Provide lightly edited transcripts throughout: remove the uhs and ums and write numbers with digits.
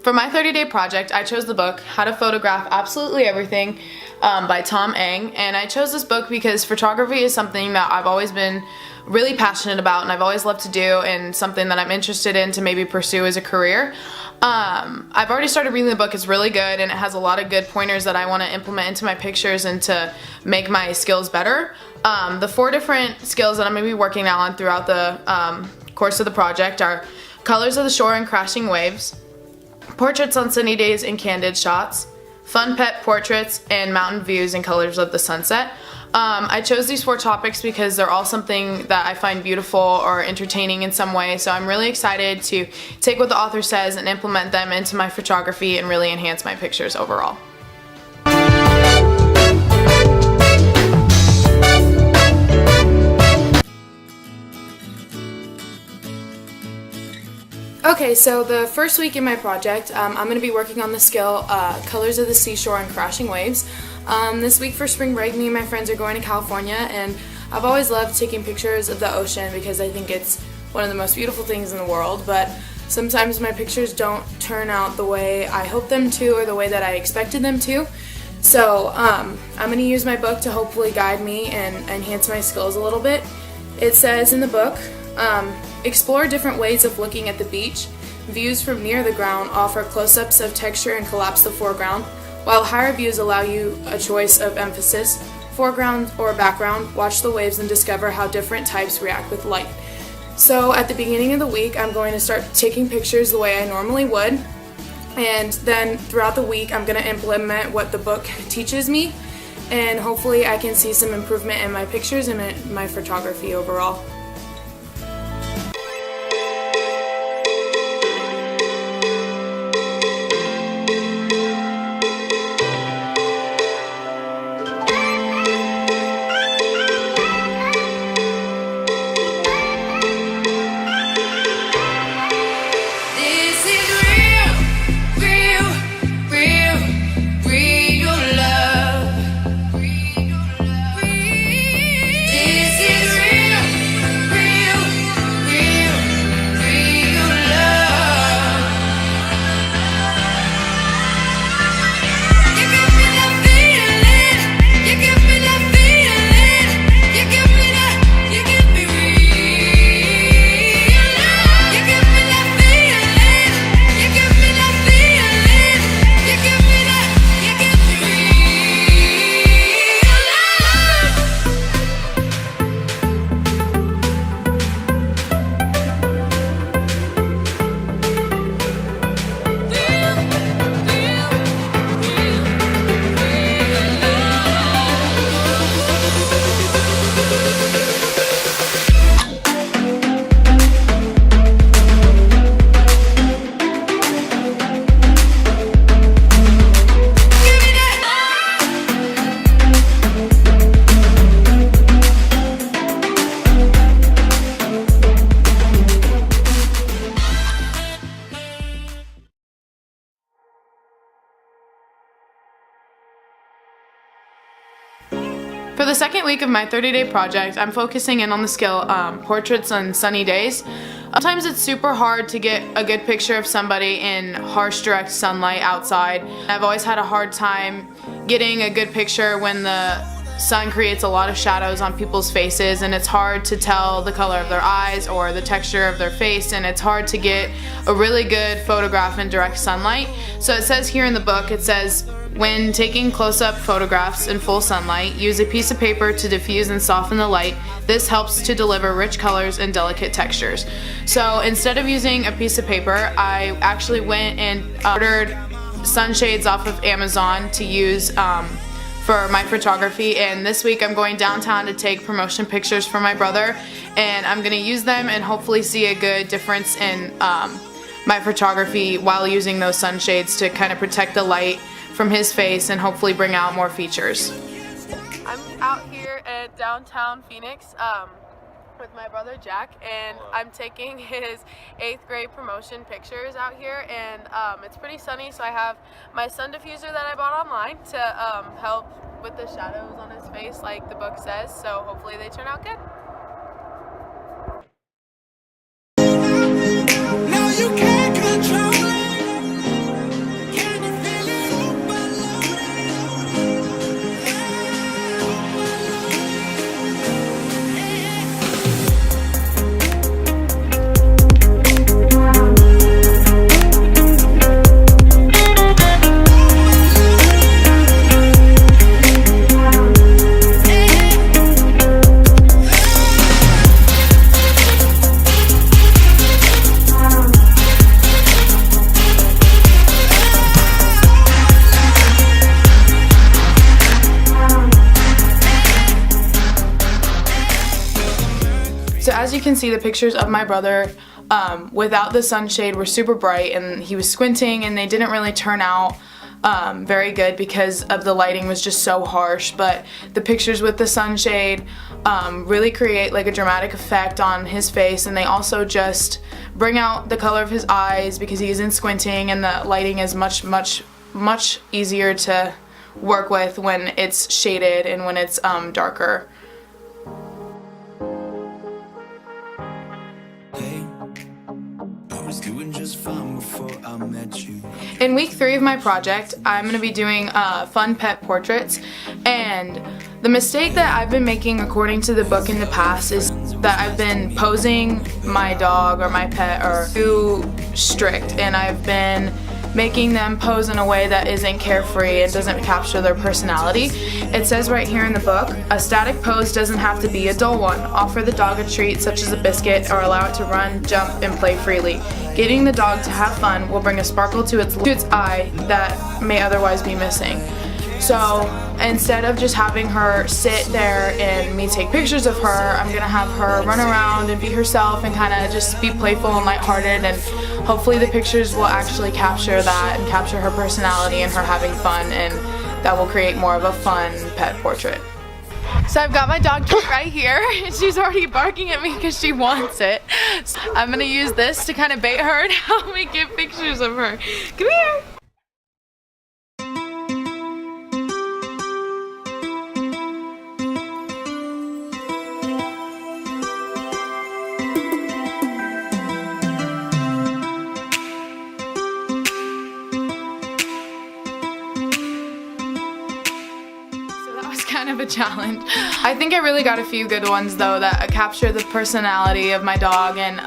For my 30-day project, I chose the book How to Photograph Absolutely Everything by Tom Eng, and I chose this book because photography is something that I've always been really passionate about and I've always loved to do, and something that I'm interested in to maybe pursue as a career. I've already started reading the book. It's really good and it has a lot of good pointers that I want to implement into my pictures and to make my skills better. The 4 different skills that I'm going to be working on throughout the course of the project are colors of the shore and crashing waves, portraits on sunny days and candid shots, fun pet portraits, and mountain views and colors of the sunset. I chose these 4 topics because they're all something that I find beautiful or entertaining in some way, so I'm really excited to take what the author says and implement them into my photography and really enhance my pictures overall. Okay, so the first week in my project, I'm going to be working on the skill Colors of the Seashore and Crashing Waves. This week for spring break, me and my friends are going to California, and I've always loved taking pictures of the ocean because I think it's one of the most beautiful things in the world, but sometimes my pictures don't turn out the way I hope them to or the way that I expected them to. So I'm going to use my book to hopefully guide me and enhance my skills a little bit. It says in the book, explore different ways of looking at the beach. Views from near the ground offer close-ups of texture and collapse the foreground, while higher views allow you a choice of emphasis, foreground or background. Watch the waves and discover how different types react with light. So at the beginning of the week, I'm going to start taking pictures the way I normally would, and then throughout the week I'm going to implement what the book teaches me, and hopefully I can see some improvement in my pictures and in my photography overall. For the second week of my 30-day project, I'm focusing in on the skill portraits on sunny days. Sometimes it's super hard to get a good picture of somebody in harsh direct sunlight outside. I've always had a hard time getting a good picture when the sun creates a lot of shadows on people's faces, and it's hard to tell the color of their eyes or the texture of their face, and it's hard to get a really good photograph in direct sunlight. So it says here in the book, it says, when taking close-up photographs in full sunlight, use a piece of paper to diffuse and soften the light. This helps to deliver rich colors and delicate textures. So instead of using a piece of paper, I actually went and ordered sunshades off of Amazon to use for my photography, and this week I'm going downtown to take promotion pictures for my brother, and I'm going to use them and hopefully see a good difference in my photography while using those sunshades to kind of protect the light from his face and hopefully bring out more features. I'm out here at downtown Phoenix with my brother Jack, and I'm taking his 8th grade promotion pictures out here, and it's pretty sunny, so I have my sun diffuser that I bought online to help with the shadows on his face like the book says, so hopefully they turn out good. No, you can't control it. So as you can see, the pictures of my brother without the sunshade were super bright, and he was squinting, and they didn't really turn out very good because of the lighting was just so harsh. But the pictures with the sunshade really create like a dramatic effect on his face, and they also just bring out the color of his eyes because he isn't squinting, and the lighting is much easier to work with when it's shaded and when it's darker. In week 3 of my project, I'm going to be doing fun pet portraits, and the mistake that I've been making according to the book in the past is that I've been posing my dog or my pet or too strict, and I've been making them pose in a way that isn't carefree and doesn't capture their personality. It says right here in the book, a static pose doesn't have to be a dull one. Offer the dog a treat such as a biscuit or allow it to run, jump, and play freely. Getting the dog to have fun will bring a sparkle to its eye that may otherwise be missing. So instead of just having her sit there and me take pictures of her, I'm gonna have her run around and be herself and kind of just be playful and lighthearted, and hopefully the pictures will actually capture that and capture her personality and her having fun, and that will create more of a fun pet portrait. So I've got my dog right here, and she's already barking at me because she wants it. So I'm gonna use this to kind of bait her and help me get pictures of her. Come here. Kind of a challenge. I think I really got a few good ones though that capture the personality of my dog and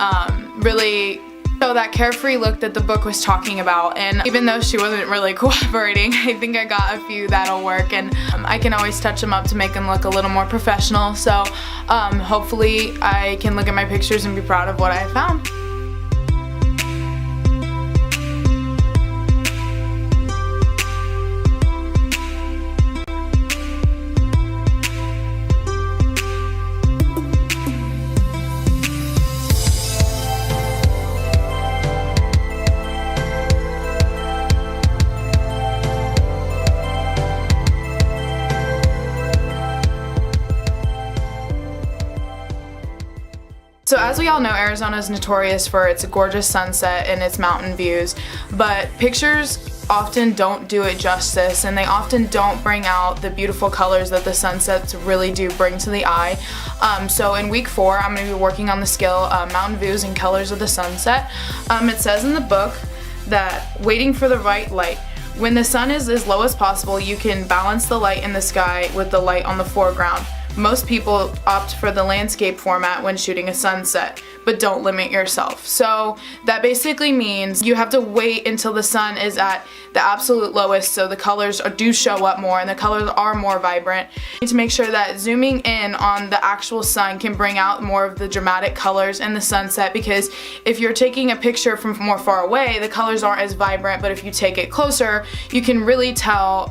really show that carefree look that the book was talking about. And even though she wasn't really cooperating, I think I got a few that'll work, and I can always touch them up to make them look a little more professional. So hopefully I can look at my pictures and be proud of what I found. So as we all know, Arizona is notorious for its gorgeous sunset and its mountain views, but pictures often don't do it justice, and they often don't bring out the beautiful colors that the sunsets really do bring to the eye. So in week 4, I'm going to be working on the skill mountain views and colors of the sunset. It says in the book that waiting for the right light. When the sun is as low as possible, you can balance the light in the sky with the light on the foreground. Most people opt for the landscape format when shooting a sunset, but don't limit yourself. So that basically means you have to wait until the sun is at the absolute lowest so the colors do show up more and the colors are more vibrant. You need to make sure that zooming in on the actual sun can bring out more of the dramatic colors in the sunset, because if you're taking a picture from more far away, the colors aren't as vibrant, but if you take it closer, you can really tell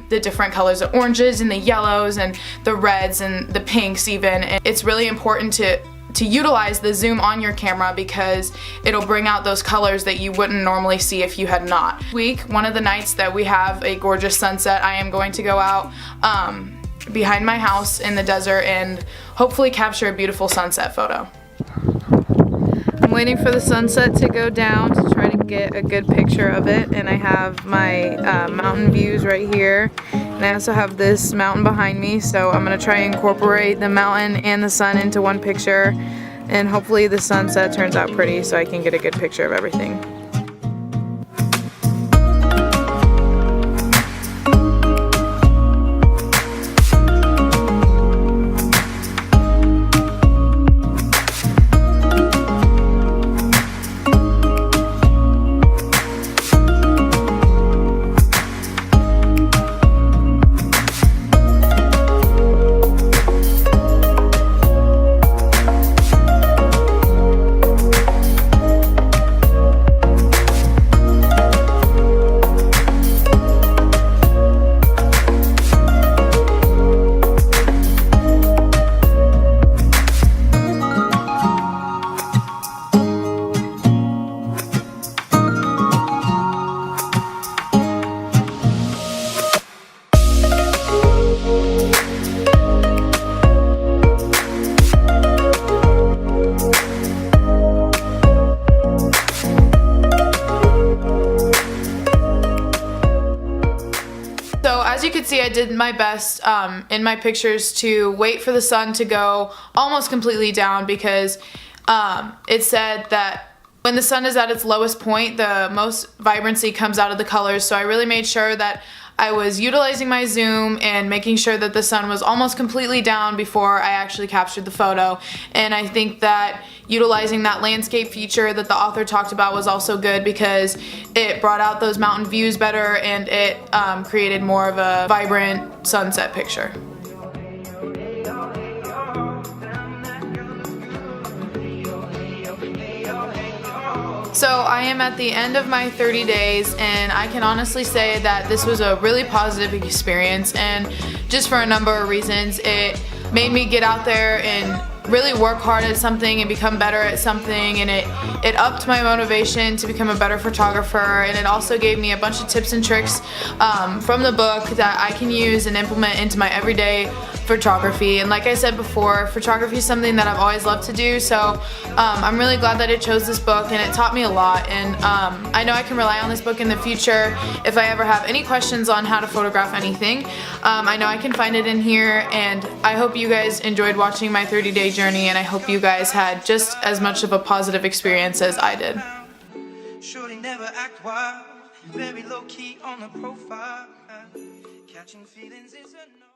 the different colors, the oranges and the yellows and the reds and the pinks even. And it's really important to utilize the zoom on your camera because it'll bring out those colors that you wouldn't normally see if you had not. One of the nights that we have a gorgeous sunset, I am going to go out behind my house in the desert and hopefully capture a beautiful sunset photo. I'm waiting for the sunset to go down to try to get a good picture of it, and I have my mountain views right here, and I also have this mountain behind me, so I'm going to try and incorporate the mountain and the sun into one picture, and hopefully the sunset turns out pretty so I can get a good picture of everything. I did my best in my pictures to wait for the sun to go almost completely down, because it said that when the sun is at its lowest point, the most vibrancy comes out of the colors. So I really made sure that I was utilizing my zoom and making sure that the sun was almost completely down before I actually captured the photo. And I think that utilizing that landscape feature that the author talked about was also good, because it brought out those mountain views better, and it created more of a vibrant sunset picture. So I am at the end of my 30 days, and I can honestly say that this was a really positive experience, and just for a number of reasons. It made me get out there and really work hard at something and become better at something, and it upped my motivation to become a better photographer, and it also gave me a bunch of tips and tricks from the book that I can use and implement into my everyday photography. And like I said before, photography is something that I've always loved to do, so I'm really glad that it chose this book, and it taught me a lot. And I know I can rely on this book in the future if I ever have any questions on how to photograph anything. I know I can find it in here, and I hope you guys enjoyed watching my 30-day journey, and I hope you guys had just as much of a positive experience as I did. Surely never act wild, very low key on the profile. Catching feelings is a no.